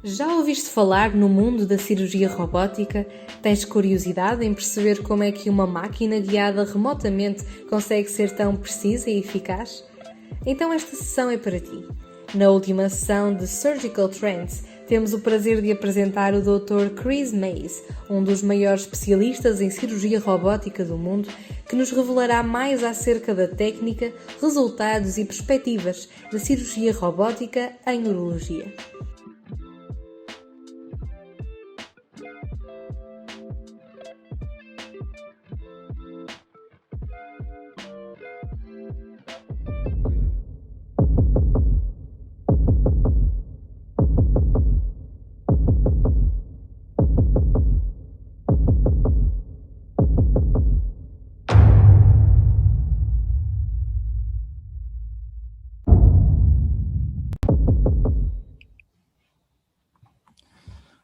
Já ouviste falar no mundo da cirurgia robótica? Tens curiosidade em perceber como é que uma máquina guiada remotamente consegue ser tão precisa e eficaz? Então esta sessão é para ti. Na última sessão de Surgical Trends, temos o prazer de apresentar o Dr. Chris Mays, um dos maiores especialistas em cirurgia robótica do mundo, que nos revelará mais acerca da técnica, resultados e perspectivas da cirurgia robótica em urologia.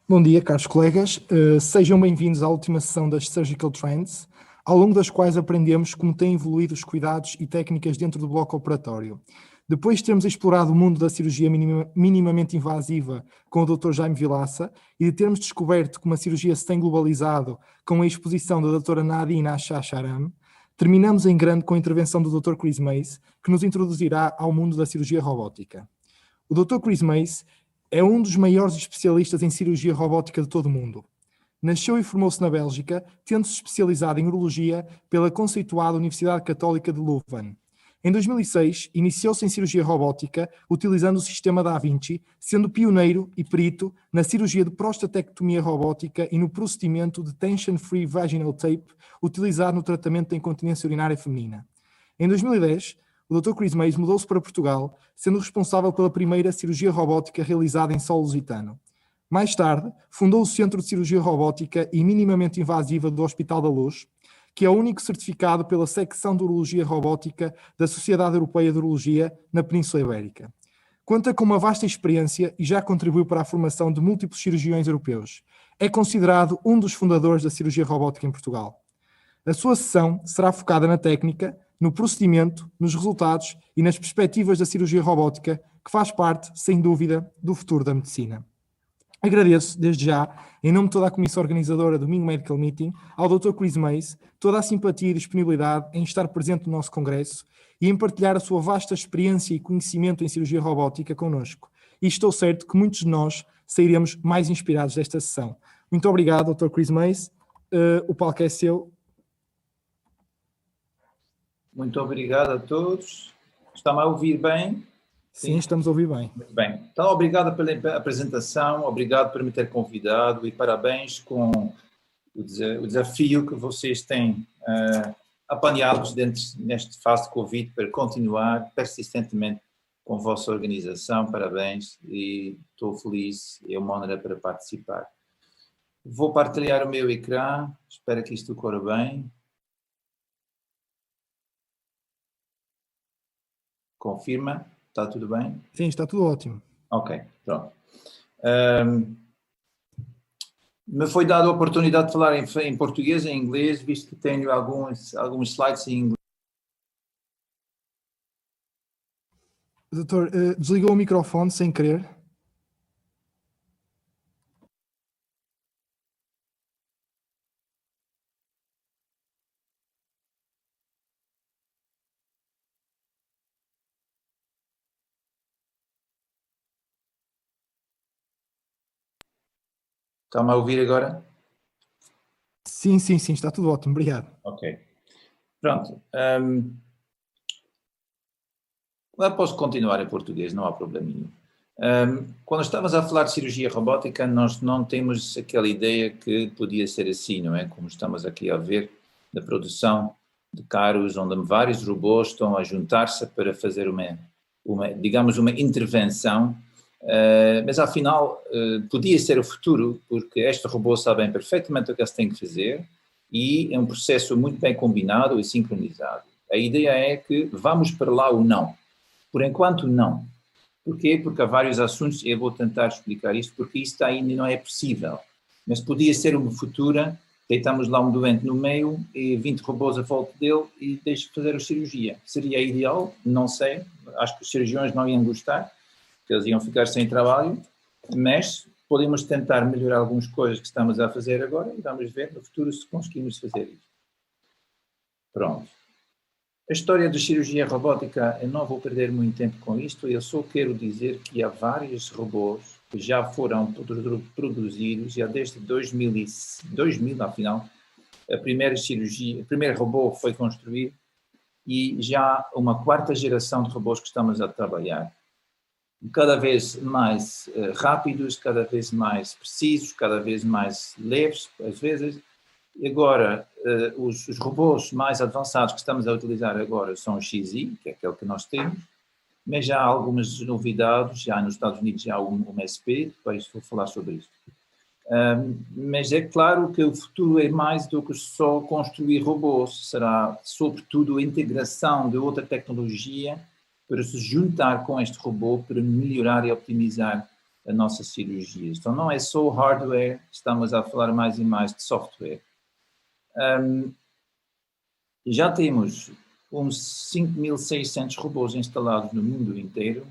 Bom dia, caros colegas. Sejam bem-vindos à última sessão das Surgical Trends, ao longo das quais aprendemos como têm evoluído os cuidados e técnicas dentro do bloco operatório. Depois de termos explorado o mundo da cirurgia minimamente invasiva com o Dr. Jaime Vilaça e de termos descoberto como a cirurgia se tem globalizado com a exposição da Dra. Nadine Achacharam, terminamos em grande com a intervenção do Dr. Chris Mays, que nos introduzirá ao mundo da cirurgia robótica. O Dr. Chris Mays é um dos maiores especialistas em cirurgia robótica de todo o mundo. Nasceu e formou-se na Bélgica, tendo-se especializado em urologia pela conceituada Universidade Católica de Leuven. Em 2006, iniciou-se em cirurgia robótica, utilizando o sistema Da Vinci, sendo pioneiro e perito na cirurgia de prostatectomia robótica e no procedimento de Tension-Free Vaginal Tape, utilizado no tratamento da incontinência urinária feminina. Em 2010, o Dr. Chris Mays mudou-se para Portugal, sendo responsável pela primeira cirurgia robótica realizada em solo lusitano. Mais tarde, fundou o Centro de Cirurgia Robótica e Minimamente Invasiva do Hospital da Luz, que é o único certificado pela secção de Urologia Robótica da Sociedade Europeia de Urologia na Península Ibérica. Conta com uma vasta experiência e já contribuiu para a formação de múltiplos cirurgiões europeus. É considerado um dos fundadores da cirurgia robótica em Portugal. A sua sessão será focada na técnica, no procedimento, nos resultados e nas perspectivas da cirurgia robótica, que faz parte, sem dúvida, do futuro da medicina. Agradeço, desde já, em nome de toda a comissão organizadora do Minho Medical Meeting, ao Dr. Chris Mays, toda a simpatia e disponibilidade em estar presente no nosso congresso e em partilhar a sua vasta experiência e conhecimento em cirurgia robótica connosco. E estou certo que muitos de nós sairemos mais inspirados desta sessão. Muito obrigado, Dr. Chris Mays. O palco é seu. Muito obrigado a todos. Está-me a ouvir bem? Sim, estamos a ouvir bem. Muito bem. Então, obrigado pela apresentação, obrigado por me ter convidado e parabéns com o desafio que vocês têm apanhados nesta fase de Covid para continuar persistentemente com a vossa organização. Parabéns e estou feliz, é uma honra para participar. Vou partilhar o meu ecrã, espero que isto corra bem. Confirma? Está tudo bem? Sim, está tudo ótimo. Ok, pronto. Me foi dada a oportunidade de falar em português e em inglês, visto que tenho alguns slides em inglês. Doutor, desligou o microfone sem querer. Está-me a ouvir agora? Sim, está tudo ótimo, obrigado. Ok. Pronto. Posso continuar em português, não há problema nenhum. Quando estamos a falar de cirurgia robótica, nós não temos aquela ideia que podia ser assim, não é? Como estamos aqui a ver, da produção de carros, onde vários robôs estão a juntar-se para fazer digamos, uma intervenção. Mas afinal podia ser o futuro, porque este robô sabe perfeitamente o que se tem que fazer e é um processo muito bem combinado e sincronizado. A ideia é que vamos para lá ou não. Por enquanto, não. Porquê? Porque há vários assuntos, eu vou tentar explicar isto, porque isto ainda não é possível. Mas podia ser uma futura, deitamos lá um doente no meio e 20 robôs à volta dele e deixa fazer a cirurgia. Seria ideal? Não sei. Acho que os cirurgiões não iam gostar, que eles iam ficar sem trabalho, mas podemos tentar melhorar algumas coisas que estamos a fazer agora e vamos ver no futuro se conseguimos fazer isso. Pronto. A história da cirurgia robótica, eu não vou perder muito tempo com isto, eu só quero dizer que há vários robôs que já foram produzidos, já desde 2000, afinal, o primeiro robô foi construído e já uma quarta geração de robôs que estamos a trabalhar. Cada vez mais rápidos, cada vez mais precisos, cada vez mais leves, às vezes. E agora, os robôs mais avançados que estamos a utilizar agora são o XI, que é aquele que nós temos, mas já há algumas novidades, já nos Estados Unidos já há um SP, depois vou falar sobre isso. Mas é claro que o futuro é mais do que só construir robôs, será sobretudo a integração de outra tecnologia para se juntar com este robô para melhorar e optimizar a nossa cirurgia. Então não é só hardware, estamos a falar mais e mais de software. Já temos uns 5.600 robôs instalados no mundo inteiro.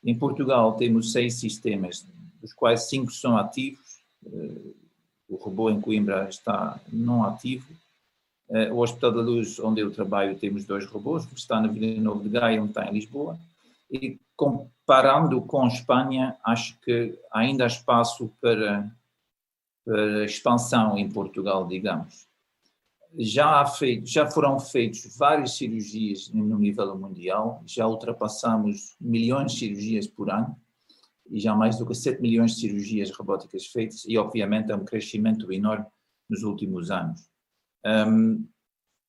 Em Portugal temos 6 sistemas, dos quais 5 são ativos. O robô em Coimbra está não ativo. O Hospital da Luz, onde eu trabalho, temos 2 robôs, que está na Vila Nova de Gaia, onde está em Lisboa. E comparando com Espanha, acho que ainda há espaço para expansão em Portugal, digamos. Já foram feitas várias cirurgias no nível mundial, já ultrapassamos milhões de cirurgias por ano e já mais do que 7 milhões de cirurgias robóticas feitas e, obviamente, é um crescimento enorme nos últimos anos.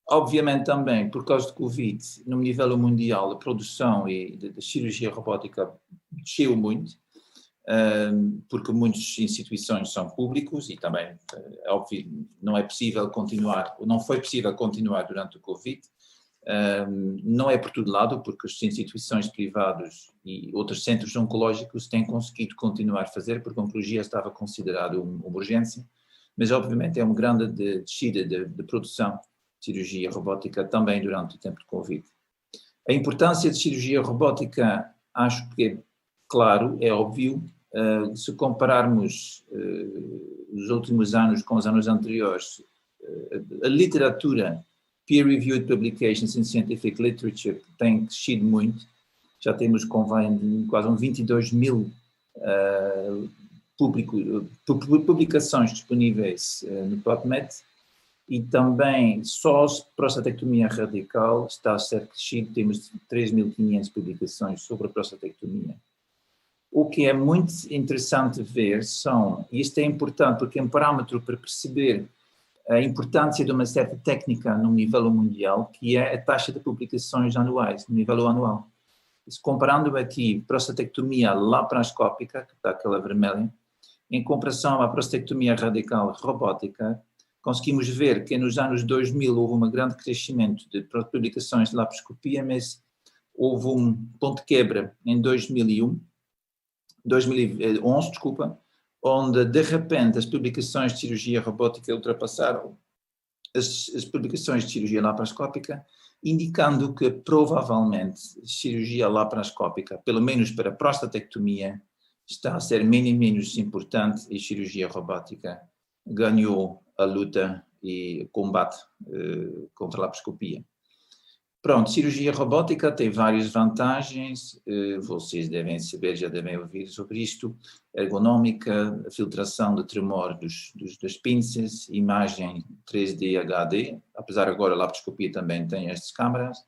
Obviamente também, por causa do Covid, no nível mundial, a produção da cirurgia robótica desceu muito, porque muitas instituições são públicas e também, óbvio, não foi possível continuar durante o Covid. Não é por todo lado, porque as instituições privadas e outros centros oncológicos têm conseguido continuar a fazer, porque a oncologia estava considerada uma urgência, mas obviamente é uma grande descida de produção de cirurgia robótica também durante o tempo de Covid. A importância de cirurgia robótica, acho que é claro, é óbvio. Se compararmos os últimos anos com os anos anteriores, a literatura, peer-reviewed publications in scientific literature, tem crescido muito. Já temos quase 22 mil publicações disponíveis no PubMed e também só a prostatectomia radical está a ser crescido, temos 3.500 publicações sobre a prostatectomia. O que é muito interessante ver e isto é importante porque é um parâmetro para perceber a importância de uma certa técnica no nível mundial, que é a taxa de publicações anuais, no nível anual. Comparando aqui prostatectomia laparoscópica, que está aquela vermelha, em comparação à prostatectomia radical robótica, conseguimos ver que nos anos 2000 houve um grande crescimento de publicações de laparoscopia, mas houve um ponto de quebra em 2011, onde de repente as publicações de cirurgia robótica ultrapassaram as publicações de cirurgia laparoscópica, indicando que provavelmente cirurgia laparoscópica, pelo menos para prostatectomia, está a ser menos importante e cirurgia robótica ganhou a luta e combate contra a laparoscopia. Pronto, cirurgia robótica tem várias vantagens, vocês devem saber, já devem ouvir sobre isto, ergonômica, filtração de tremor das pinças, imagem 3D HD, apesar agora a laparoscopia também tem estas câmaras,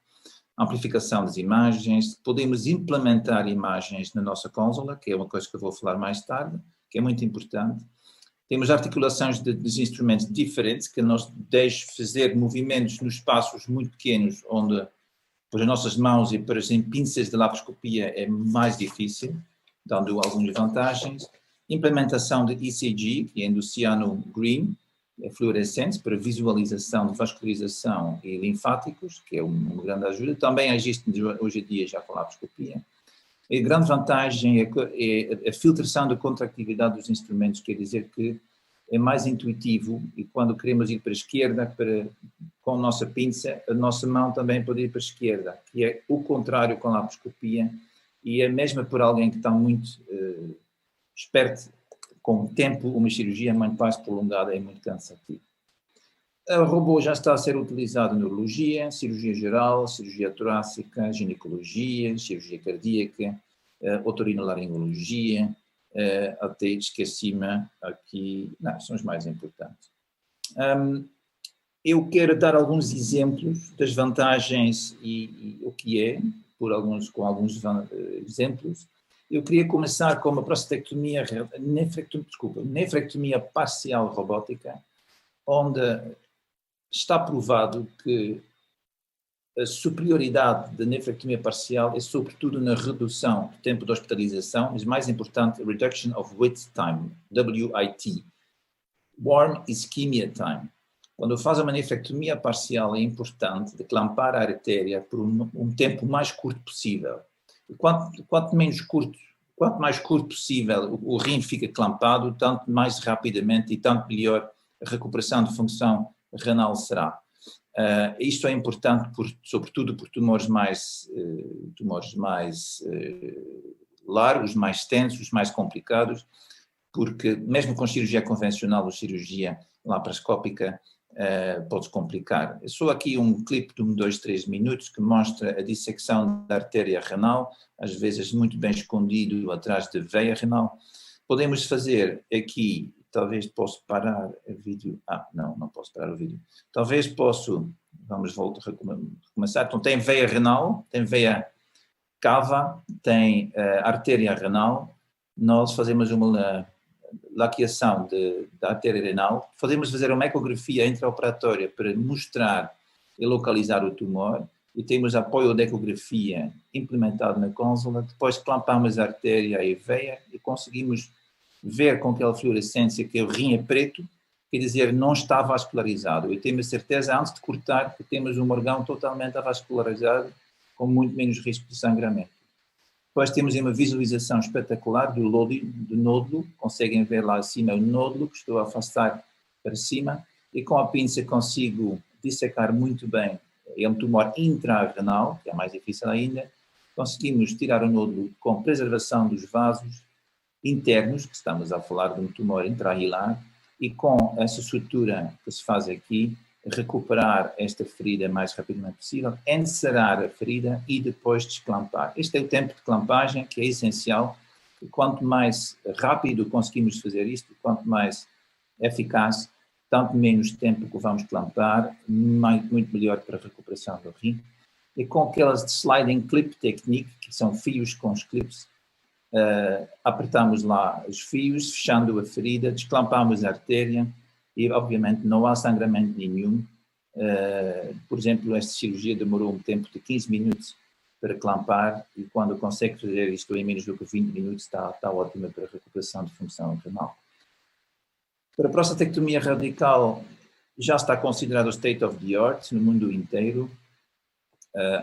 amplificação das imagens, podemos implementar imagens na nossa consola, que é uma coisa que eu vou falar mais tarde, que é muito importante. Temos articulações dos instrumentos diferentes, que nos deixam fazer movimentos nos espaços muito pequenos, onde para as nossas mãos e para as pinças de laparoscopia é mais difícil, dando algumas vantagens. Implementação de ECG, que é do ciano green, é fluorescente, para visualização de vascularização e linfáticos, que é uma grande ajuda. Também existe hoje em dia já com a laparoscopia. A grande vantagem é a filtração da contractilidade dos instrumentos, quer dizer que é mais intuitivo e quando queremos ir para a esquerda, com a nossa pinça, a nossa mão também pode ir para a esquerda, que é o contrário com a laparoscopia e é mesmo por alguém que está muito esperto, com o tempo, uma cirurgia muito mais prolongada é muito cansativa. O robô já está a ser utilizado em neurologia, cirurgia geral, cirurgia torácica, ginecologia, cirurgia cardíaca, otorinolaringologia, até esqueci-me aqui, não, são os mais importantes. Eu quero dar alguns exemplos das vantagens e o que é, com alguns exemplos. Eu queria começar com uma prostatectomia, nefrectomia parcial robótica, onde está provado que a superioridade da nefrectomia parcial é sobretudo na redução do tempo de hospitalização, mas mais importante, reduction of wait time, WIT, warm ischemia time. Quando faz uma nefrectomia parcial é importante de clampar a artéria por um tempo mais curto possível. E quanto mais curto possível o rim fica clampado, tanto mais rapidamente e tanto melhor a recuperação de função renal será. Isto é importante, sobretudo por tumores mais largos, mais tensos, mais complicados, porque mesmo com cirurgia convencional ou cirurgia laparoscópica pode-se complicar. É só aqui um clipe de 2, 3 minutos que mostra a dissecção da artéria renal, às vezes muito bem escondido atrás da veia renal. Podemos fazer aqui, talvez posso parar o vídeo, não posso parar o vídeo. Talvez vamos voltar a começar. Então tem veia renal, tem veia cava, tem artéria renal. Nós fazemos uma laqueação da artéria renal, podemos fazer uma ecografia intraoperatória para mostrar e localizar o tumor, e temos apoio da ecografia implementado na cônsula, depois clampamos a artéria e a veia e conseguimos ver com aquela fluorescência que o rim é preto, quer dizer, não está vascularizado. E temos certeza, antes de cortar, que temos um órgão totalmente avascularizado, com muito menos risco de sangramento. Depois temos uma visualização espetacular do nódulo, conseguem ver lá acima o nódulo, que estou a afastar para cima, e com a pinça consigo dissecar muito bem. É um tumor intrarrenal, que é mais difícil ainda. Conseguimos tirar o nódulo com preservação dos vasos internos, que estamos a falar de um tumor intrahilar, e com essa sutura que se faz aqui, recuperar esta ferida o mais rapidamente possível, encerrar a ferida e depois desclampar. Este é o tempo de clampagem que é essencial, e quanto mais rápido conseguimos fazer isto, quanto mais eficaz, tanto menos tempo que vamos clampar, muito melhor para a recuperação do rim. E com aquelas de sliding clip technique, que são fios com os clips, apertamos lá os fios, fechando a ferida, desclampamos a artéria, e obviamente não há sangramento nenhum. Por exemplo, esta cirurgia demorou um tempo de 15 minutos para clampar, e quando consegue fazer isto em menos do que 20 minutos está ótima para a recuperação de função renal. Para a prostatectomia radical já está considerado o state of the art no mundo inteiro.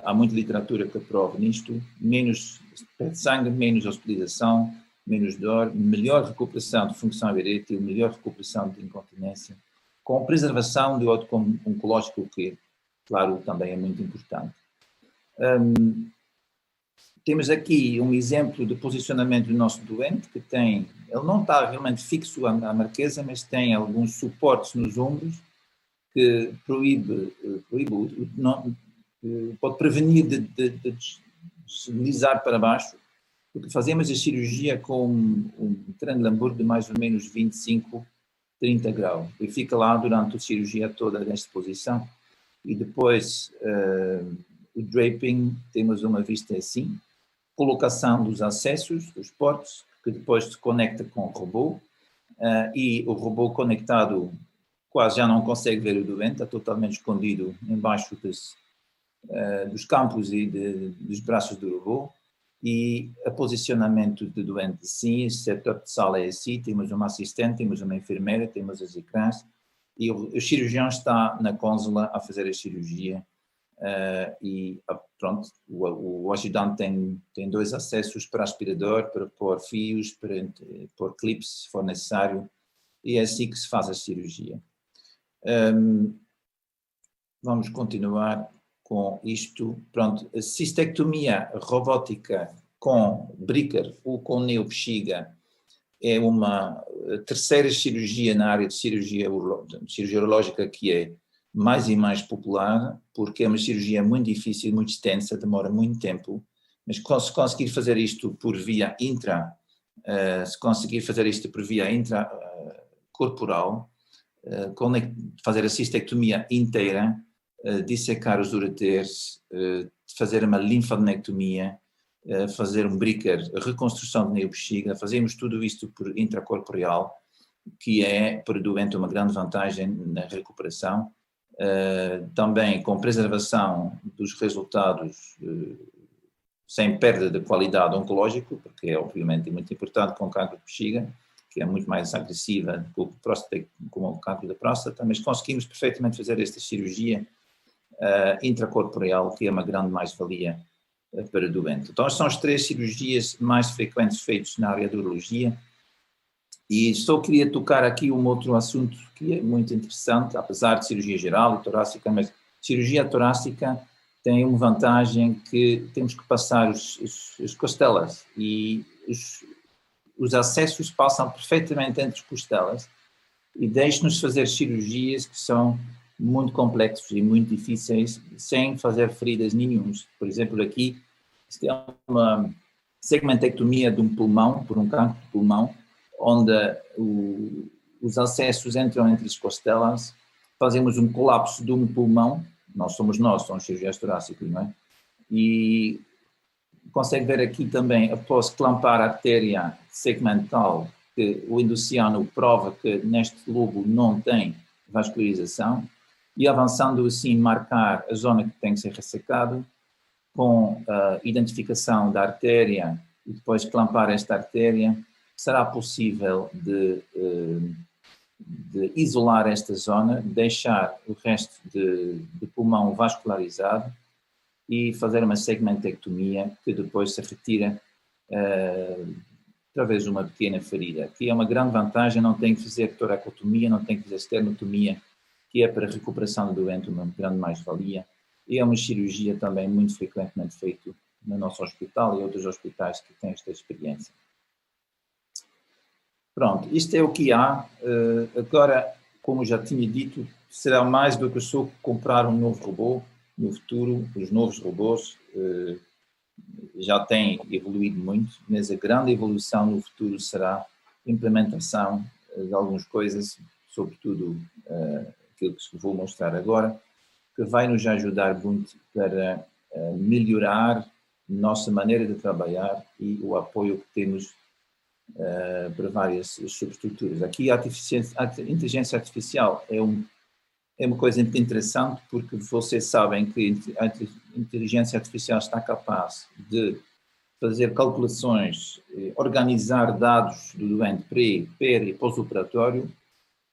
Há muita literatura que aprova nisto, menos pé de sangue, menos hospitalização, menos dor, melhor recuperação de função erétil, melhor recuperação de incontinência, com preservação do outcome oncológico, que, claro, também é muito importante. Temos aqui um exemplo de posicionamento do nosso doente, que ele não está realmente fixo à marquesa, mas tem alguns suportes nos ombros, que pode prevenir de deslizar para baixo, porque fazemos a cirurgia com um Trendelenburg de mais ou menos 25, 30 graus, e fica lá durante a cirurgia toda nesta posição. E depois o draping, temos uma vista assim, colocação dos acessos, dos portos, que depois se conecta com o robô, e o robô conectado quase já não consegue ver o doente, está totalmente escondido embaixo dos campos e dos braços do robô, e o posicionamento do doente sim, o setup de sala é assim, temos uma assistente, temos uma enfermeira, temos as ecrãs, e o cirurgião está na cônsula a fazer a cirurgia, e pronto, o ajudante tem 2 acessos para aspirador, para pôr fios, para pôr clips se for necessário, e é assim que se faz a cirurgia. Vamos continuar com isto. Pronto, a cistectomia robótica com Bricker ou com neobexiga é uma terceira cirurgia na área de cirurgia urológica que é mais e mais popular, porque é uma cirurgia muito difícil, muito extensa, demora muito tempo, mas se conseguir fazer isto por via intracorporal, fazer a cistectomia inteira, dissecar os ureteres, fazer uma linfadenectomia, fazer um Bricker, reconstrução de neobexiga, fazemos tudo isto por intracorporeal, que é para o doente uma grande vantagem na recuperação, também com preservação dos resultados sem perda de qualidade oncológica, porque é obviamente muito importante com o cancro de bexiga, que é muito mais agressiva como o cancro da próstata, mas conseguimos perfeitamente fazer esta cirurgia intracorporeal, que é uma grande mais-valia para o doente. Então, são as 3 cirurgias mais frequentes feitas na área de urologia. E só queria tocar aqui um outro assunto que é muito interessante, apesar de cirurgia geral e torácica, mas cirurgia torácica tem uma vantagem que temos que passar as costelas e os acessos passam perfeitamente entre as costelas e deixam-nos fazer cirurgias que são muito complexas e muito difíceis sem fazer feridas nenhumas. Por exemplo, aqui é uma segmentectomia de um pulmão, por um cancro de pulmão, onde os acessos entram entre as costelas, fazemos um colapso de um pulmão, somos cirurgiões torácicos, não é? E consegue ver aqui também, após clampar a artéria segmental, que o endociano prova que neste lobo não tem vascularização, e avançando assim marcar a zona que tem que ser ressecada, com a identificação da artéria e depois clampar esta artéria, será possível de isolar esta zona, deixar o resto de pulmão vascularizado e fazer uma segmentectomia que depois se retira através de uma pequena ferida, que é uma grande vantagem, não tem que fazer toracotomia, não tem que fazer esternotomia, que é para a recuperação do doente uma grande mais-valia, e é uma cirurgia também muito frequentemente feita no nosso hospital e outros hospitais que têm esta experiência. Pronto, isto é o que há. Agora, como já tinha dito, será mais do que só comprar um novo robô no futuro. Os novos robôs já têm evoluído muito, mas a grande evolução no futuro será a implementação de algumas coisas, sobretudo aquilo que vou mostrar agora, que vai nos ajudar muito para melhorar nossa maneira de trabalhar e o apoio que temos para várias subestruturas. Aqui a inteligência artificial é uma coisa muito interessante, porque vocês sabem que a inteligência artificial está capaz de fazer calculações, organizar dados do doente pré, peri e pós-operatório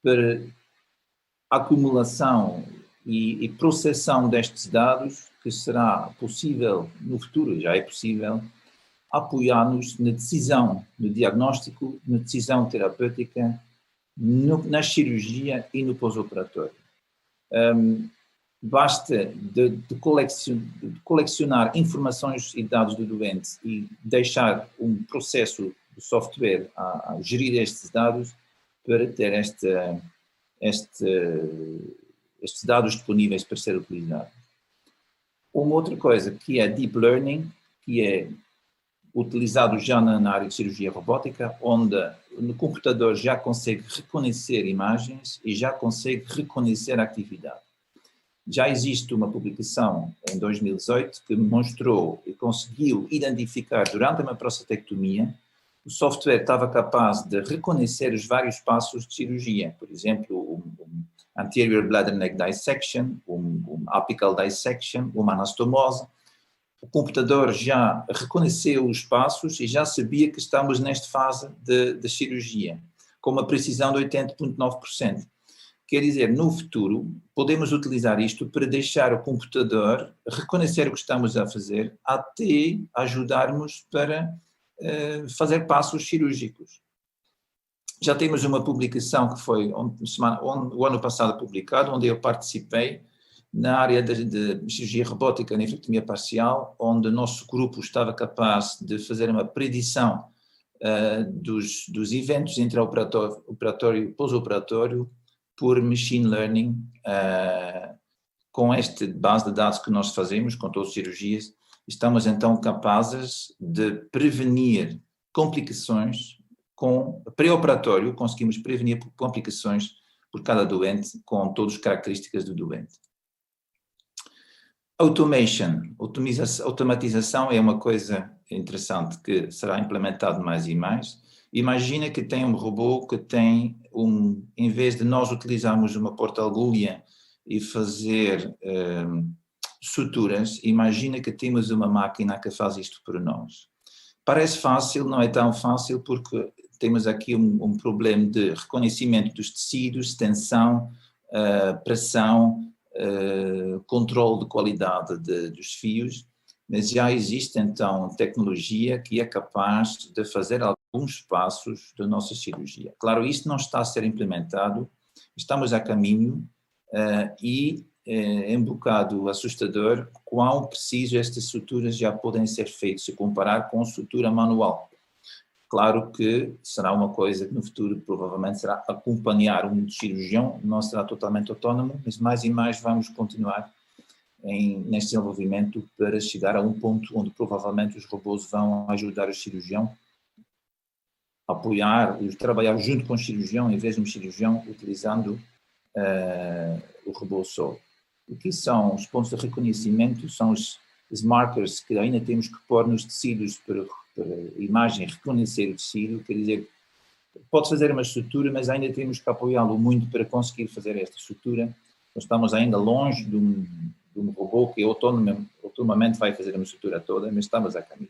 para acumulação e processão destes dados, que será possível no futuro, já é possível, apoiar-nos na decisão, no diagnóstico, na decisão terapêutica, na cirurgia e no pós-operatório. Basta de colecionar informações e dados do doente e deixar um processo de software a gerir estes dados para ter estes dados disponíveis para ser utilizados. Uma outra coisa que é Deep Learning, que é utilizado já na área de cirurgia robótica, onde o computador já consegue reconhecer imagens e já consegue reconhecer a atividade. Já existe uma publicação em 2018 que mostrou e conseguiu identificar durante uma prostatectomia, o software estava capaz de reconhecer os vários passos de cirurgia, por exemplo, anterior bladder neck dissection, apical dissection, uma anastomose. O computador já reconheceu os passos e já sabia que estamos nesta fase de cirurgia, com uma precisão de 80,9%. Quer dizer, no futuro, podemos utilizar isto para deixar o computador reconhecer o que estamos a fazer, até ajudarmos para fazer passos cirúrgicos. Já temos uma publicação que foi o ano passado publicado, onde eu participei, na área de cirurgia robótica, nefrectomia parcial, onde o nosso grupo estava capaz de fazer uma predição dos eventos intraoperatório e pós-operatório por machine learning, com esta base de dados que nós fazemos com todas as cirurgias, estamos então capazes de prevenir complicações com pré-operatório, conseguimos prevenir complicações por cada doente com todas as características do doente. Automatização é uma coisa interessante que será implementado mais e mais. Imagina que tem um robô que tem em vez de nós utilizarmos uma porta-agulha e fazer suturas, imagina que temos uma máquina que faz isto por nós. Parece fácil, não é tão fácil porque temos aqui um problema de reconhecimento dos tecidos, tensão, pressão, controle de qualidade dos fios, mas já existe então tecnologia que é capaz de fazer alguns passos da nossa cirurgia. Claro, isto não está a ser implementado, estamos a caminho e é um bocado assustador quão preciso estas suturas já podem ser feitas se comparar com sutura manual. Claro que será uma coisa que no futuro provavelmente será acompanhar um cirurgião, não será totalmente autónomo, mas mais e mais vamos continuar neste desenvolvimento para chegar a um ponto onde provavelmente os robôs vão ajudar o cirurgião a apoiar, trabalhar junto com o cirurgião em vez de um cirurgião utilizando o robô só. O que são os pontos de reconhecimento, são os markers que ainda temos que pôr nos tecidos para a imagem reconhecer o tecido, quer dizer, pode fazer uma sutura, mas ainda temos que apoiá-lo muito para conseguir fazer esta sutura. Nós estamos ainda longe de um robô que autonomamente vai fazer uma sutura toda, mas estamos a caminho.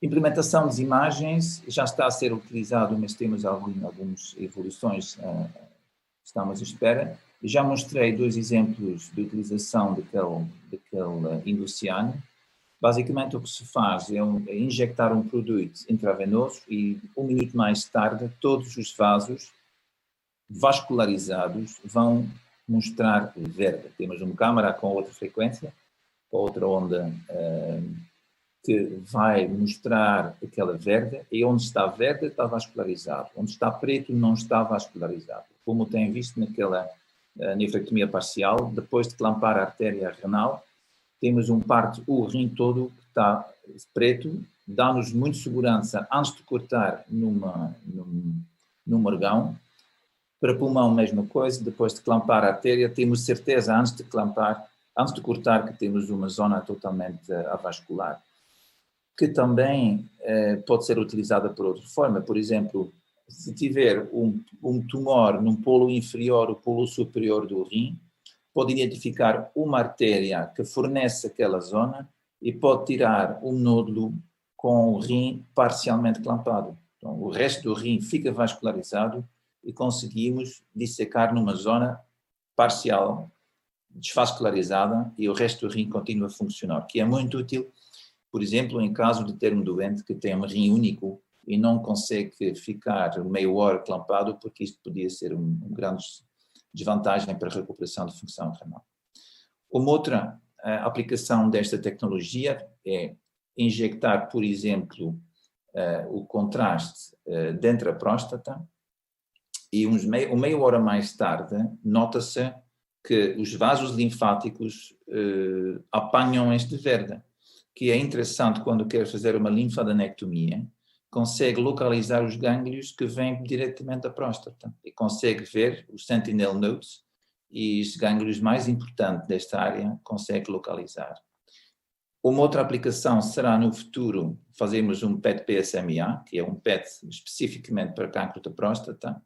Implementação das imagens já está a ser utilizado, mas temos algumas evoluções, estamos à espera. Já mostrei 2 exemplos de utilização daquele induciano. Basicamente o que se faz é injetar um produto intravenoso e 1 minuto mais tarde todos os vasos vascularizados vão mostrar verde. Temos uma câmara com outra frequência, com outra onda que vai mostrar aquela verde, e onde está verde está vascularizado, onde está preto não está vascularizado. Como tem visto naquela nefrectomia parcial, depois de clampar a artéria renal, temos o rim todo que está preto, dá-nos muita segurança antes de cortar num órgão. Para pulmão, mesma coisa, depois de clampar a artéria, temos certeza antes de cortar que temos uma zona totalmente avascular, que também pode ser utilizada por outra forma. Por exemplo, se tiver um tumor num polo inferior ou polo superior do rim, pode identificar uma artéria que fornece aquela zona e pode tirar um nódulo com o rim parcialmente clampado. Então, o resto do rim fica vascularizado e conseguimos dissecar numa zona parcial, desvascularizada, e o resto do rim continua a funcionar, que é muito útil, por exemplo, em caso de ter um doente que tem um rim único e não consegue ficar meia hora clampado, porque isto podia ser uma grande desvantagem para a recuperação de função renal. Uma outra aplicação desta tecnologia é injetar, por exemplo, o contraste dentro da próstata, e meia hora mais tarde nota-se que os vasos linfáticos apanham este verde, que é interessante quando quer fazer uma linfadenectomia, consegue localizar os gânglios que vêm diretamente da próstata e consegue ver os sentinel nodes e os gânglios mais importantes desta área consegue localizar. Uma outra aplicação será no futuro fazermos um PET-PSMA, que é um PET especificamente para cancro da próstata.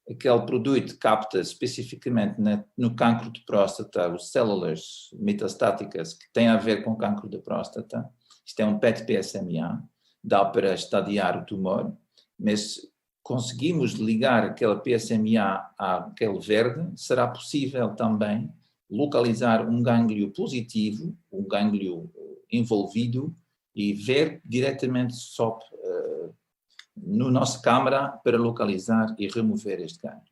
Aquele produto capta especificamente no cancro de próstata os células metastáticas que têm a ver com o cancro da próstata. Isto é um PET-PSMA, dá para estadiar o tumor, mas conseguimos ligar aquela PSMA àquele verde, será possível também localizar um gânglio positivo, um gânglio envolvido, e ver diretamente só no nossa câmara para localizar e remover este gânglio.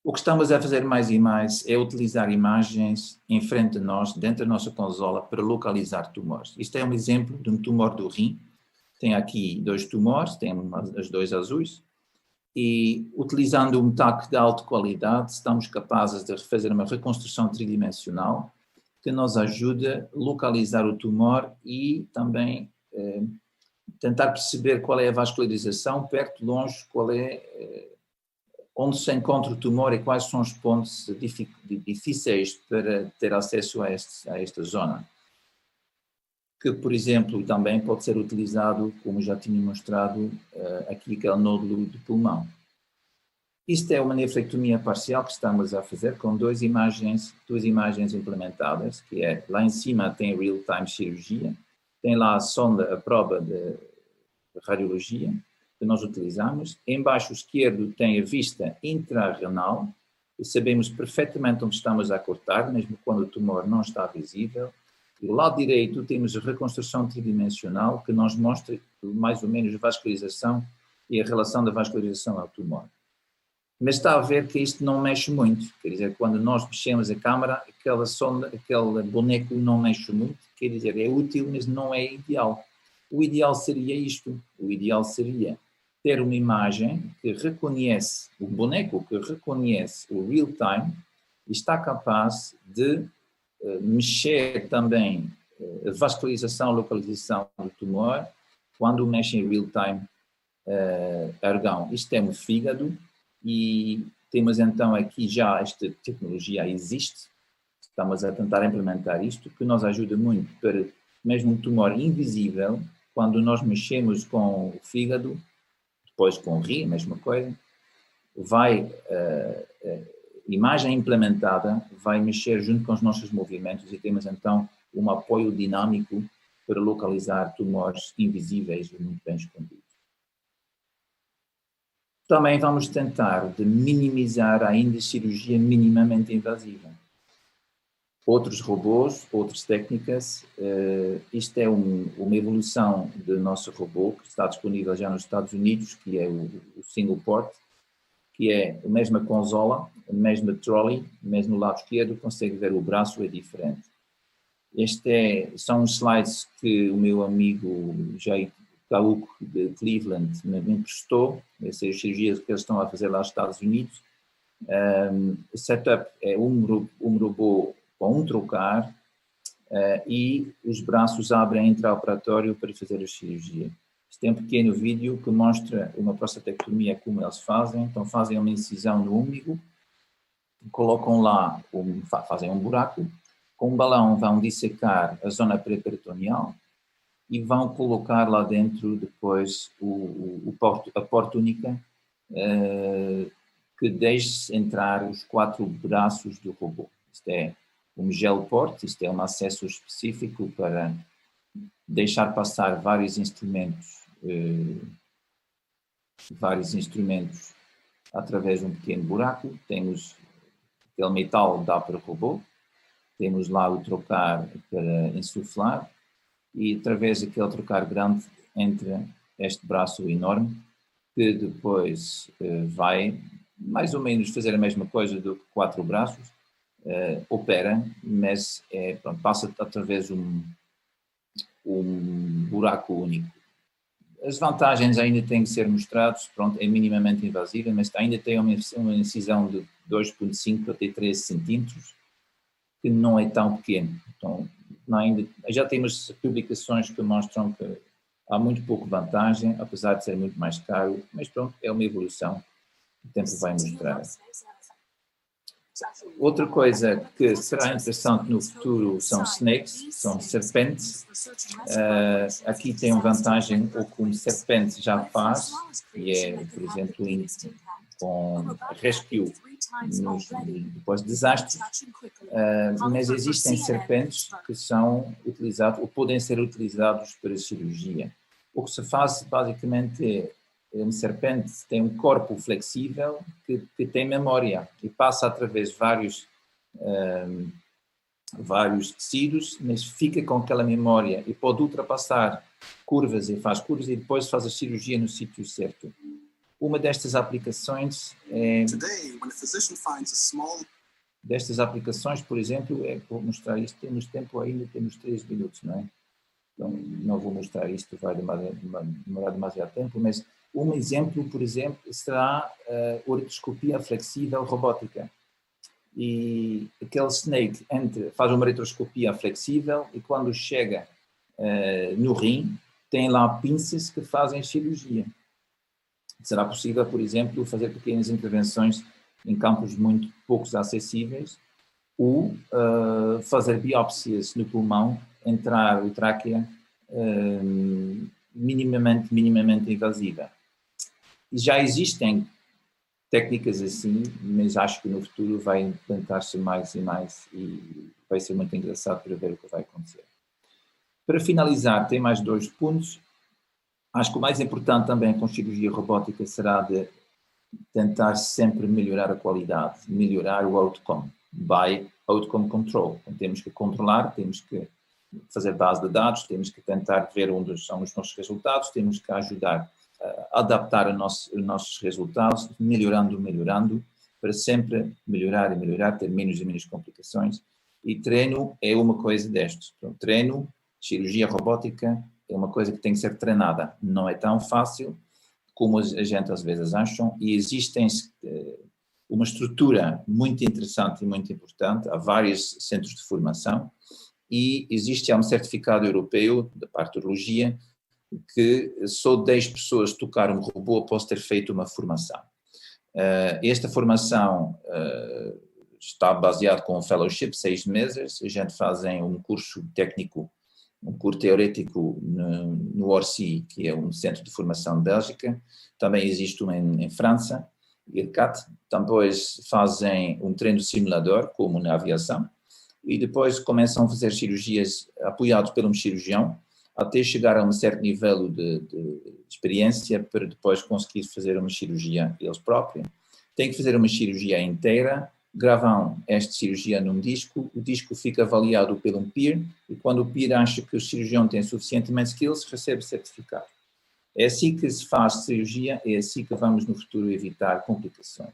O que estamos a fazer mais e mais é utilizar imagens em frente de nós, dentro da nossa consola, para localizar tumores. Isto é um exemplo de um tumor do rim, tem aqui 2 tumores, tem as 2 azuis, e utilizando um TAC de alta qualidade, estamos capazes de fazer uma reconstrução tridimensional que nos ajuda a localizar o tumor e também tentar perceber qual é a vascularização, perto, longe, qual é, onde se encontra o tumor e quais são os pontos difíceis para ter acesso a esta zona. Que, por exemplo, também pode ser utilizado, como já tinha mostrado, aqui aquele nódulo de pulmão. Isto é uma nefrectomia parcial que estamos a fazer com duas imagens implementadas, que é, lá em cima tem real-time cirurgia, tem lá a sonda, a prova de radiologia que nós utilizamos, embaixo esquerdo tem a vista intrarrenal, e sabemos perfeitamente onde estamos a cortar, mesmo quando o tumor não está visível. Do lado direito temos a reconstrução tridimensional que nos mostra mais ou menos a vascularização e a relação da vascularização ao tumor. Mas está a ver que isto não mexe muito, quer dizer, quando nós mexemos a câmara, aquela sonda, aquele boneco não mexe muito, quer dizer, é útil, mas não é ideal. O ideal seria isto, o ideal seria ter uma imagem que reconhece, o boneco que reconhece o real time e está capaz de mexer também a vascularização, a localização do tumor, quando mexe em real time órgão. Isto é um fígado e temos então aqui já esta tecnologia existe, estamos a tentar implementar isto, que nos ajuda muito para mesmo um tumor invisível, quando nós mexemos com o fígado, depois com o rim, a mesma coisa, vai imagem implementada vai mexer junto com os nossos movimentos e temos então um apoio dinâmico para localizar tumores invisíveis e muito bem escondidos. Também vamos tentar de minimizar ainda a cirurgia minimamente invasiva. Outros robôs, outras técnicas, isto é uma evolução do nosso robô que está disponível já nos Estados Unidos, que é o single port, que é a mesma consola, a mesma trolley, mesmo no lado esquerdo, consegue ver o braço, é diferente. São os slides que o meu amigo Jay Kauko de Cleveland me emprestou, essas cirurgias que eles estão a fazer lá nos Estados Unidos. O setup é um robô com um trocar e os braços abrem intraoperatório para fazer a cirurgia. Tem um pequeno vídeo que mostra uma prostatectomia, como eles fazem. Então fazem uma incisão no úmero, colocam lá, fazem um buraco, com um balão vão dissecar a zona pré-peritoneal e vão colocar lá dentro depois a porta única que deixe entrar os 4 braços do robô. Isto é um gel port, isto é um acesso específico para deixar passar vários instrumentos através de um pequeno buraco. Temos aquele metal dá para o robô, temos lá o trocar para insuflar e através daquele trocar grande entra este braço enorme que depois vai mais ou menos fazer a mesma coisa do que 4 braços, opera, mas passa através de um buraco único. As vantagens ainda têm que ser mostradas, é minimamente invasiva, mas ainda tem uma incisão de 2,5 até 13 centímetros, que não é tão pequeno. Então, já temos publicações que mostram que há muito pouco vantagem, apesar de ser muito mais caro, mas é uma evolução, o tempo vai mostrar. Outra coisa que será interessante no futuro são snakes, são serpentes. Aqui tem uma vantagem, ou como serpente já faz, e é, por exemplo, com rescue depois de desastres, mas existem serpentes que são utilizados, ou podem ser utilizados para cirurgia. O que se faz basicamente é uma serpente tem um corpo flexível que tem memória e passa através de vários tecidos, mas fica com aquela memória e pode ultrapassar curvas e faz curvas e depois faz a cirurgia no sítio certo. Uma destas aplicações por exemplo, vou mostrar isto, temos tempo ainda, temos 3 minutos, não é? então não vou mostrar isto, vai demorar demasiado tempo, mas um exemplo, por exemplo, será a uretroscopia flexível robótica. E aquele snake faz uma uretroscopia flexível e quando chega no rim, tem lá pinças que fazem cirurgia. Será possível, por exemplo, fazer pequenas intervenções em campos muito poucos acessíveis ou fazer biópsias no pulmão, entrar o tráquea minimamente invasiva. E já existem técnicas assim, mas acho que no futuro vai implantar-se mais e mais e vai ser muito engraçado para ver o que vai acontecer. Para finalizar, tem mais 2 pontos. Acho que o mais importante também com cirurgia robótica será de tentar sempre melhorar a qualidade, melhorar o outcome, by outcome control. Então, temos que controlar, temos que fazer base de dados, temos que tentar ver onde são os nossos resultados, temos que ajudar a adaptar os nossos resultados, melhorando, para sempre melhorar e melhorar, ter menos e menos complicações. E treino é uma coisa destes. Então, treino, cirurgia robótica, é uma coisa que tem que ser treinada. Não é tão fácil como a gente às vezes acham, e existem uma estrutura muito interessante e muito importante, há vários centros de formação, e existe um certificado europeu da parte de urologia que só 10 pessoas tocaram um robô após ter feito uma formação. Esta formação está baseada com um fellowship, 6 meses, a gente faz um curso técnico, um curso teorético no ORCI, que é um centro de formação de Bélgica, também existe um em França, IRCAT, depois fazem um treino simulador, como na aviação, e depois começam a fazer cirurgias apoiados por um cirurgião, até chegar a um certo nível de experiência para depois conseguir fazer uma cirurgia eles próprios. Tem que fazer uma cirurgia inteira, gravam esta cirurgia num disco, o disco fica avaliado pelo peer, e quando o peer acha que o cirurgião tem suficientemente skills, recebe certificado. É assim que se faz cirurgia, é assim que vamos no futuro evitar complicações.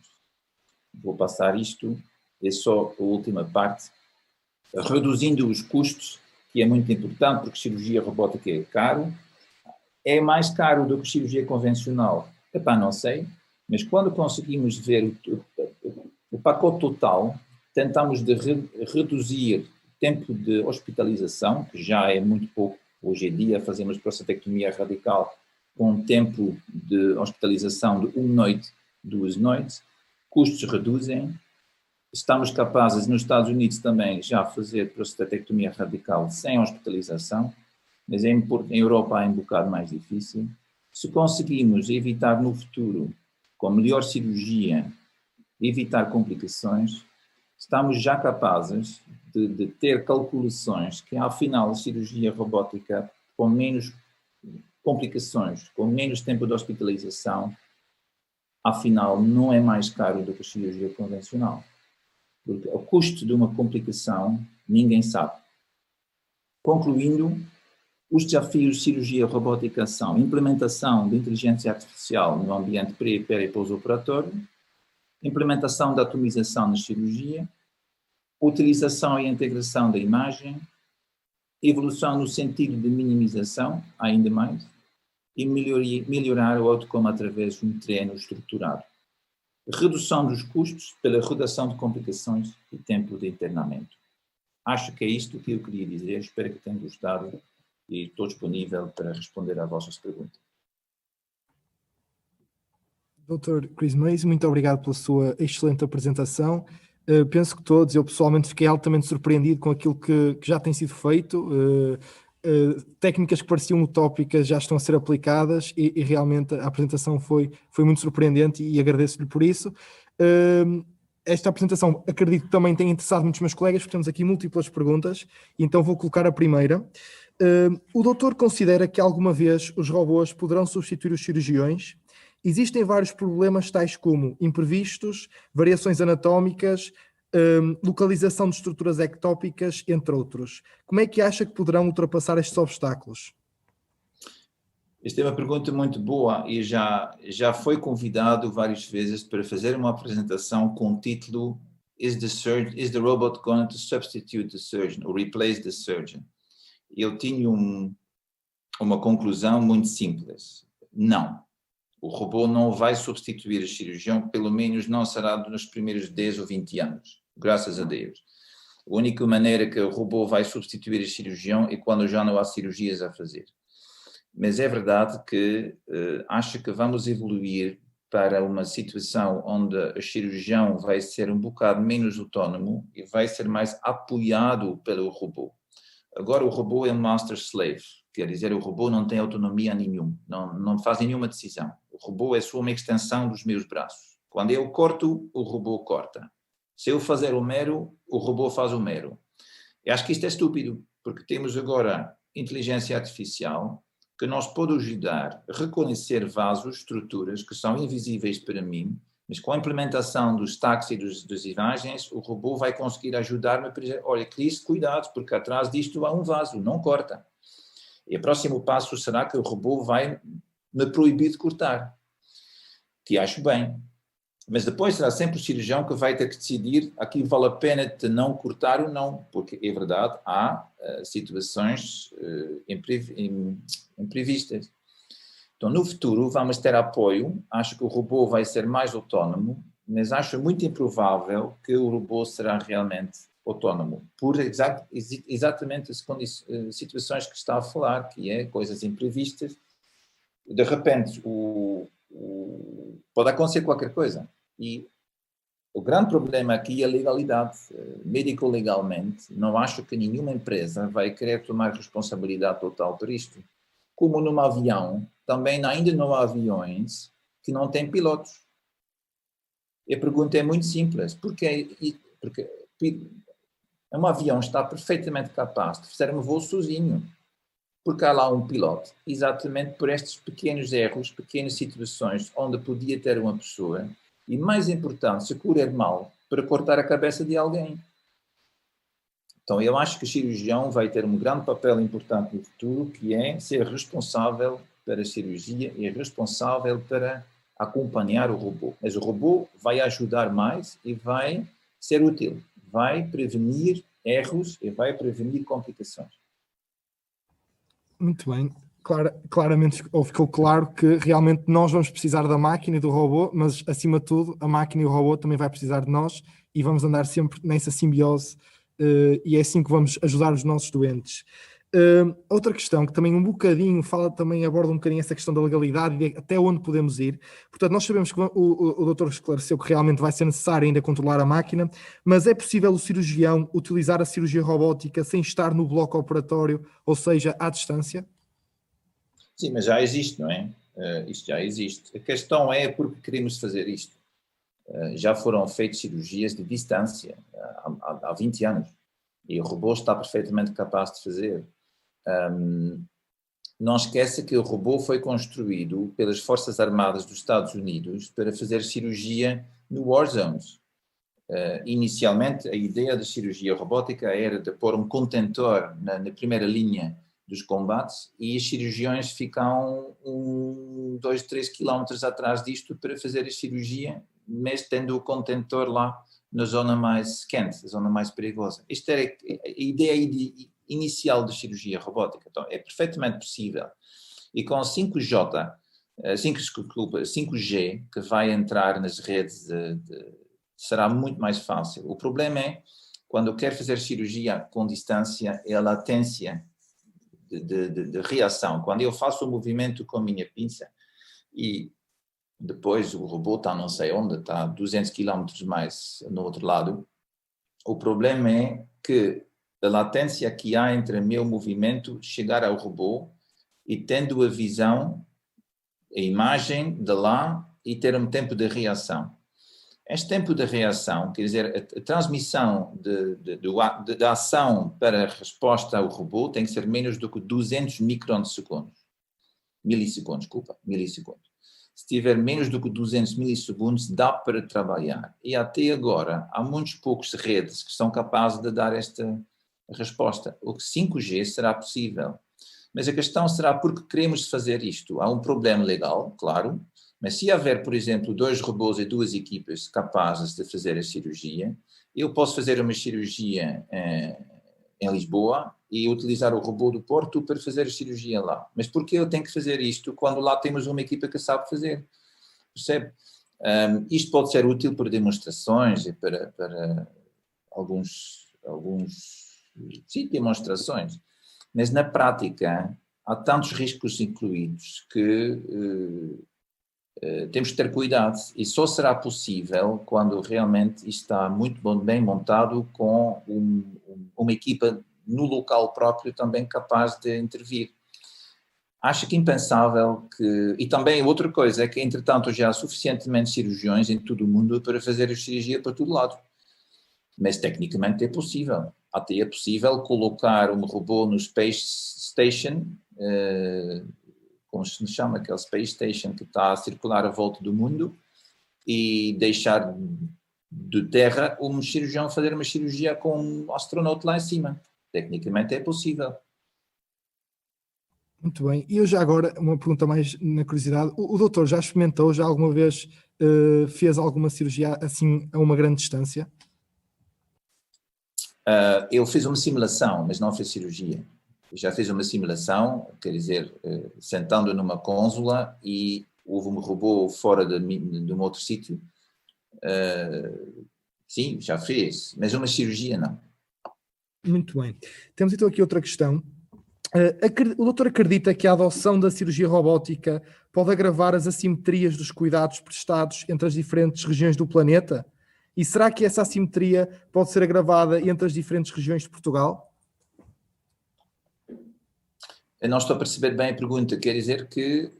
Vou passar isto, é só a última parte, reduzindo os custos, que é muito importante, porque cirurgia robótica é caro. É mais caro do que cirurgia convencional? Epá, não sei, mas quando conseguimos ver o pacote total, tentamos de reduzir o tempo de hospitalização, que já é muito pouco. Hoje em dia fazemos prostatectomia radical com um tempo de hospitalização de 1 noite, 2 noites, custos reduzem. Estamos capazes, nos Estados Unidos também, já fazer prostatectomia radical sem hospitalização, mas em Europa é um bocado mais difícil. Se conseguimos evitar no futuro, com melhor cirurgia, evitar complicações, estamos já capazes de ter calculações que, ao final, a cirurgia robótica, com menos complicações, com menos tempo de hospitalização, afinal, não é mais caro do que a cirurgia convencional. Porque o custo de uma complicação, ninguém sabe. Concluindo, os desafios de cirurgia robótica são implementação de inteligência artificial no ambiente pré, peri e pós-operatório, implementação da atomização na cirurgia, utilização e integração da imagem, evolução no sentido de minimização, ainda mais, e melhorar o outcome através de um treino estruturado. Redução dos custos pela redução de complicações e tempo de internamento. Acho que é isto que eu queria dizer. Espero que tenham gostado e estou disponível para responder às vossas perguntas. Dr. Chris Mays, muito obrigado pela sua excelente apresentação. Penso que todos, eu pessoalmente fiquei altamente surpreendido com aquilo que já tem sido feito. Técnicas que pareciam utópicas já estão a ser aplicadas e realmente a apresentação foi muito surpreendente e agradeço-lhe por isso. Esta apresentação acredito que também tem interessado muitos meus colegas, porque temos aqui múltiplas perguntas, então vou colocar a primeira. O doutor considera que alguma vez os robôs poderão substituir os cirurgiões? Existem vários problemas tais como imprevistos, variações anatómicas, localização de estruturas ectópicas, entre outros. Como é que acha que poderão ultrapassar estes obstáculos? Esta é uma pergunta muito boa e já foi convidado várias vezes para fazer uma apresentação com o título Is the robot going to substitute the surgeon or replace the surgeon? Eu tinha uma conclusão muito simples. Não. O robô não vai substituir o cirurgião, pelo menos não será nos primeiros 10 ou 20 anos, graças a Deus. A única maneira que o robô vai substituir o cirurgião é quando já não há cirurgias a fazer. Mas é verdade que acho que vamos evoluir para uma situação onde o cirurgião vai ser um bocado menos autónomo e vai ser mais apoiado pelo robô. Agora o robô é um master slave, quer dizer, o robô não tem autonomia nenhuma, não faz nenhuma decisão. O robô é só uma extensão dos meus braços. Quando eu corto, o robô corta. Se eu fazer o mero, o robô faz o mero. Eu acho que isto é estúpido, porque temos agora inteligência artificial que nos pode ajudar a reconhecer vasos, estruturas que são invisíveis para mim, mas com a implementação dos tags e das imagens, o robô vai conseguir ajudar-me a dizer, olha, Cris, cuidado, porque atrás disto há um vaso, não corta. E o próximo passo será que o robô vai me proibir de cortar, que acho bem. Mas depois será sempre o cirurgião que vai ter que decidir aqui vale a pena de não cortar ou não, porque é verdade, há situações imprevistas. Então, no futuro, vamos ter apoio. Acho que o robô vai ser mais autónomo, mas acho muito improvável que o robô será realmente autónomo, por exatamente as situações que está a falar, que é coisas imprevistas. De repente, pode acontecer qualquer coisa. E o grande problema aqui é a legalidade. Médico-legalmente, não acho que nenhuma empresa vai querer tomar responsabilidade total por isto. Como num avião, também ainda não há aviões que não têm pilotos. E a pergunta é muito simples. Porque um avião está perfeitamente capaz de fazer um voo sozinho. Porque há lá um piloto. Exatamente por estes pequenos erros, pequenas situações onde podia ter uma pessoa. E mais importante, se correr mal, para cortar a cabeça de alguém. Então, eu acho que o cirurgião vai ter um grande papel importante no futuro, que é ser responsável para a cirurgia e responsável para acompanhar o robô. Mas o robô vai ajudar mais e vai ser útil. Vai prevenir erros e vai prevenir complicações. Muito bem. Claramente ficou claro que realmente nós vamos precisar da máquina e do robô, mas acima de tudo a máquina e o robô também vai precisar de nós e vamos andar sempre nessa simbiose e é assim que vamos ajudar os nossos doentes. Outra questão que também um bocadinho aborda um bocadinho essa questão da legalidade e de até onde podemos ir. Portanto, nós sabemos que o doutor esclareceu que realmente vai ser necessário ainda controlar a máquina, mas é possível o cirurgião utilizar a cirurgia robótica sem estar no bloco operatório, ou seja, à distância? Sim, mas já existe, não é? Isto já existe. A questão é porque queremos fazer isto. Já foram feitas cirurgias de distância há 20 anos e o robô está perfeitamente capaz de fazer. Não esqueça que o robô foi construído pelas Forças Armadas dos Estados Unidos para fazer cirurgia no war zones. Inicialmente, a ideia da cirurgia robótica era de pôr um contentor na primeira linha dos combates e os cirurgiões ficam 2, 3 quilómetros atrás disto para fazer a cirurgia, mas tendo o contentor lá na zona mais quente, a zona mais perigosa. Esta era a ideia inicial da cirurgia robótica. Então, é perfeitamente possível. E com 5G, que vai entrar nas redes, será muito mais fácil. O problema é, quando eu quero fazer cirurgia com distância, é a latência de reação. Quando eu faço o movimento com a minha pinça e depois o robô está não sei onde, está 200 km mais no outro lado, o problema é que a latência que há entre o meu movimento chegar ao robô e tendo a visão, a imagem de lá e ter um tempo de reação. Este tempo de reação, quer dizer, a transmissão da ação para a resposta ao robô tem que ser menos do que 200 milissegundos. Se tiver menos do que 200 milissegundos, dá para trabalhar. E até agora, há muitas poucas redes que são capazes de dar esta resposta. O 5G será possível. Mas a questão será porque queremos fazer isto. Há um problema legal, claro, mas se houver, por exemplo, 2 robôs e 2 equipas capazes de fazer a cirurgia, eu posso fazer uma cirurgia em Lisboa e utilizar o robô do Porto para fazer a cirurgia lá. Mas por que eu tenho que fazer isto quando lá temos uma equipa que sabe fazer? Percebe? Isto pode ser útil para demonstrações e para sim, demonstrações, mas na prática há tantos riscos incluídos que temos que ter cuidado e só será possível quando realmente isto está muito bem montado com uma equipa no local próprio também capaz de intervir. Acho que impensável que... E também outra coisa é que, entretanto, já há suficientemente cirurgiões em todo o mundo para fazer a cirurgia para todo lado. Mas tecnicamente é possível. Até é possível colocar um robô no Space Station, como se chama, aquele Space Station que está a circular à volta do mundo, e deixar de terra um cirurgião fazer uma cirurgia com um astronauta lá em cima. Tecnicamente é possível. Muito bem. E eu já agora, uma pergunta mais na curiosidade. O doutor já experimentou, já alguma vez fez alguma cirurgia assim a uma grande distância? Eu fiz uma simulação, mas não fiz cirurgia. Já fiz uma simulação, quer dizer, sentando numa cônsola e houve um robô fora de um outro sítio. Sim, já fiz, mas uma cirurgia não. Muito bem. Temos então aqui outra questão. O doutor acredita que a adoção da cirurgia robótica pode agravar as assimetrias dos cuidados prestados entre as diferentes regiões do planeta? E será que essa assimetria pode ser agravada entre as diferentes regiões de Portugal? Eu não estou a perceber bem a pergunta. Quer dizer que...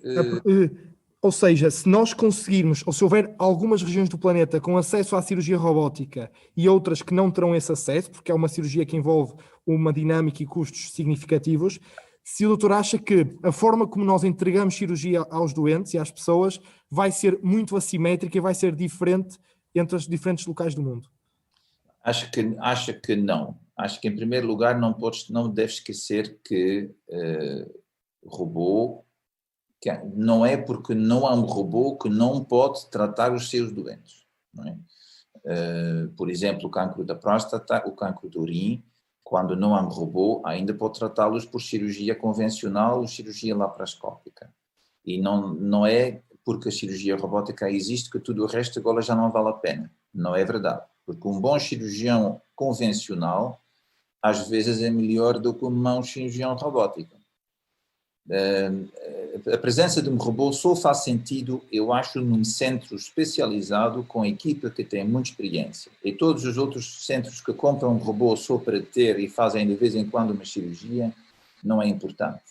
Ou seja, se nós conseguirmos, ou se houver algumas regiões do planeta com acesso à cirurgia robótica e outras que não terão esse acesso, porque é uma cirurgia que envolve uma dinâmica e custos significativos, se o doutor acha que a forma como nós entregamos cirurgia aos doentes e às pessoas vai ser muito assimétrica e vai ser diferente entre os diferentes locais do mundo? Acho que não. Acho que, em primeiro lugar, não deves esquecer que robô... Não é porque não há um robô que não pode tratar os seus doentes. Não é? Por exemplo, o cancro da próstata, o cancro do rim, quando não há um robô, ainda pode tratá-los por cirurgia convencional ou cirurgia laparoscópica. E não é porque a cirurgia robótica existe que tudo o resto agora já não vale a pena. Não é verdade. Porque um bom cirurgião convencional, às vezes, é melhor do que um mau cirurgião robótico. A presença de um robô só faz sentido, eu acho, num centro especializado com equipa que tem muita experiência. E todos os outros centros que compram um robô só para ter e fazem de vez em quando uma cirurgia, não é importante.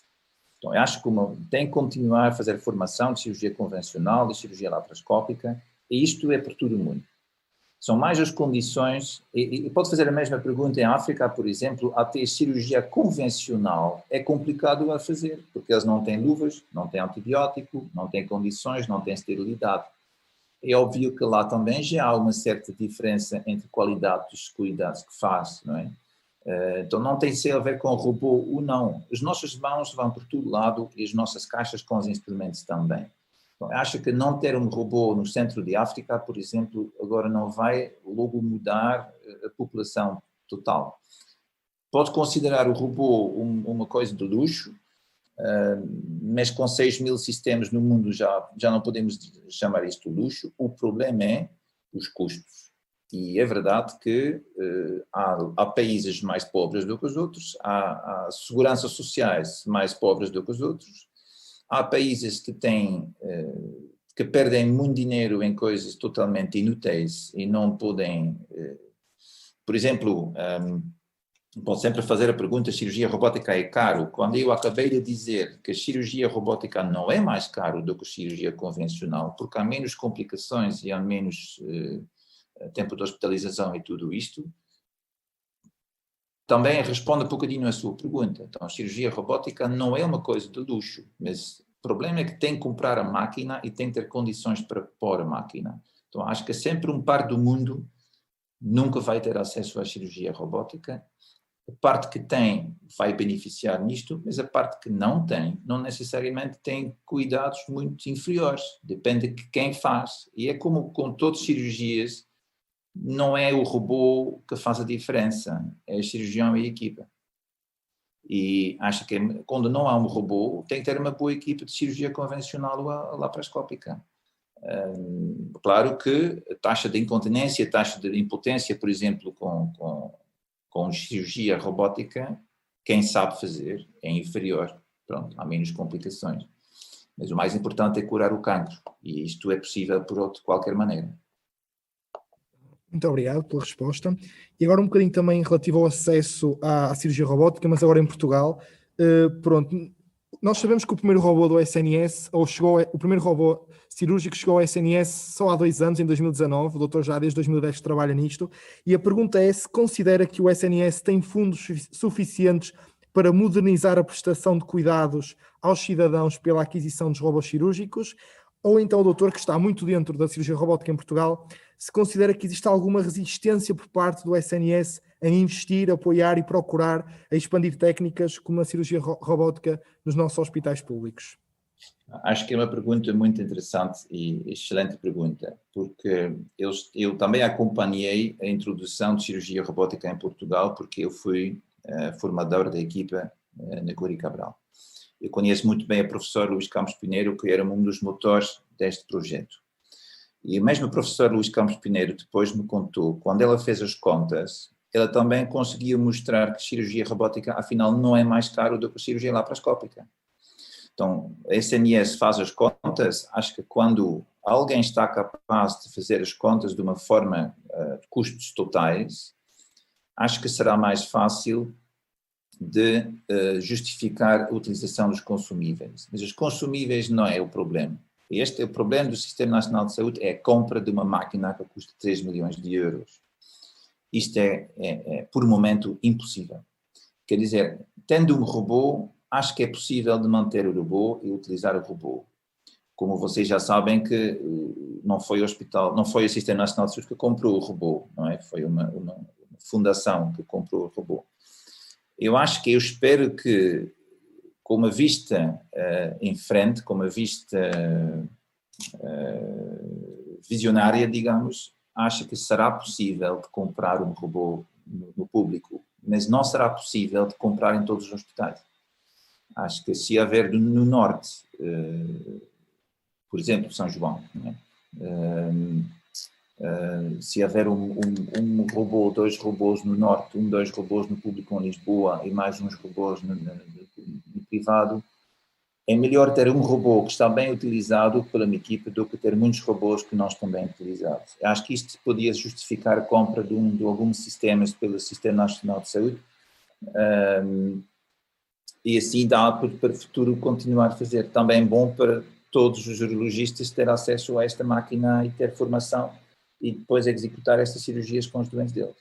Então, eu acho que tem que continuar a fazer formação de cirurgia convencional, de cirurgia laparoscópica, e isto é por todo o mundo. São mais as condições, e pode fazer a mesma pergunta em África, por exemplo, até cirurgia convencional é complicado a fazer, porque eles não têm luvas, não têm antibiótico, não têm condições, não têm esterilidade. É óbvio que lá também já há uma certa diferença entre qualidade dos cuidados que faz, não é? Então não tem a ver com robô ou não. As nossas mãos vão por todo lado e as nossas caixas com os instrumentos também. Acho que não ter um robô no centro de África, por exemplo, agora não vai logo mudar a população total. Pode considerar o robô uma coisa de luxo, mas com 6.000 sistemas no mundo já não podemos chamar isto de luxo. O problema é os custos. E é verdade que há países mais pobres do que os outros, há seguranças sociais mais pobres do que os outros. Há países que perdem muito dinheiro em coisas totalmente inúteis e não podem... Por exemplo, pode sempre fazer a pergunta, a cirurgia robótica é caro? Quando eu acabei de dizer que a cirurgia robótica não é mais caro do que a cirurgia convencional, porque há menos complicações e há menos tempo de hospitalização e tudo isto, também responde um bocadinho à sua pergunta. Então, a cirurgia robótica não é uma coisa de luxo, mas o problema é que tem que comprar a máquina e tem que ter condições para pôr a máquina. Então, acho que sempre um par do mundo nunca vai ter acesso à cirurgia robótica. A parte que tem vai beneficiar nisto, mas a parte que não tem, não necessariamente tem cuidados muito inferiores. Depende de quem faz. E é como com todas as cirurgias, não é o robô que faz a diferença, é o cirurgião e a equipa. E acho que quando não há um robô, tem que ter uma boa equipe de cirurgia convencional ou laparoscópica. Claro que a taxa de incontinência, a taxa de impotência, por exemplo, com cirurgia robótica, quem sabe fazer é inferior. Pronto, há menos complicações. Mas o mais importante é curar o cancro. E isto é possível de qualquer maneira. Muito obrigado pela resposta. E agora um bocadinho também relativo ao acesso à cirurgia robótica, mas agora em Portugal. Pronto, nós sabemos que o primeiro robô do SNS, o primeiro robô cirúrgico chegou ao SNS só há 2 anos, em 2019, o doutor já desde 2010 trabalha nisto, e a pergunta é se considera que o SNS tem fundos suficientes para modernizar a prestação de cuidados aos cidadãos pela aquisição dos robôs cirúrgicos, ou então o doutor, que está muito dentro da cirurgia robótica em Portugal, se considera que existe alguma resistência por parte do SNS em investir, apoiar e procurar a expandir técnicas como a cirurgia robótica nos nossos hospitais públicos? Acho que é uma pergunta muito interessante e excelente pergunta, porque eu também acompanhei a introdução de cirurgia robótica em Portugal, porque eu fui formador da equipa na Curi Cabral. Eu conheço muito bem a professora Luís Campos Pinheiro, que era um dos motores deste projeto. E mesmo a professora Luís Campos Pinheiro depois me contou, quando ela fez as contas, ela também conseguiu mostrar que cirurgia robótica, afinal, não é mais caro do que a cirurgia laparoscópica. Então, a SNS faz as contas, acho que quando alguém está capaz de fazer as contas de uma forma de custos totais, acho que será mais fácil de justificar a utilização dos consumíveis. Mas os consumíveis não é o problema. Este é o problema do Sistema Nacional de Saúde, é a compra de uma máquina que custa 3 milhões de euros. Isto é por momento, impossível. Quer dizer, tendo um robô, acho que é possível de manter o robô e utilizar o robô. Como vocês já sabem que não foi o Sistema Nacional de Saúde que comprou o robô, não é? Foi uma fundação que comprou o robô. Eu espero que, com uma vista em frente, com uma vista visionária, digamos, acho que será possível de comprar um robô no público, mas não será possível de comprar em todos os hospitais. Acho que se haver no norte, por exemplo, São João, não é? Se haver um robô, 2 robôs no norte, 2 robôs no público em Lisboa e mais uns robôs no privado, é melhor ter um robô que está bem utilizado pela minha equipe do que ter muitos robôs que não estão bem utilizados. Eu acho que isto podia justificar a compra de alguns sistemas pelo Sistema Nacional de Saúde e assim dá para o futuro continuar a fazer. Também bom para todos os urologistas ter acesso a esta máquina e ter formação e depois executar estas cirurgias com os doentes deles.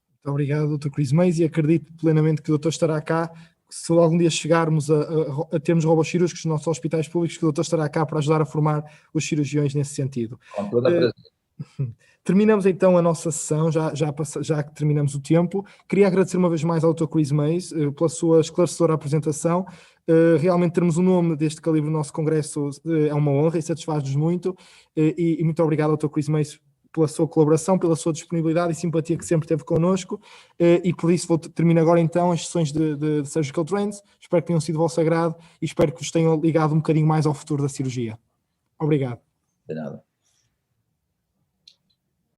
Muito obrigado, Dr. Chris Mays, e acredito plenamente que o doutor estará cá. Se algum dia chegarmos a termos robôs cirúrgicos nos nossos hospitais públicos, que o doutor estará cá para ajudar a formar os cirurgiões nesse sentido. Com toda a prazer. Terminamos então a nossa sessão, já que terminamos o tempo. Queria agradecer uma vez mais ao Dr. Chris Mays pela sua esclarecedora apresentação. Realmente termos o nome deste calibre no nosso congresso é uma honra e satisfaz-nos muito. E muito obrigado ao Dr. Chris Mays pela sua colaboração, pela sua disponibilidade e simpatia que sempre teve connosco, e por isso termino agora então as sessões de Surgical Trends. Espero que tenham sido do vosso agrado e espero que vos tenham ligado um bocadinho mais ao futuro da cirurgia. Obrigado. De nada.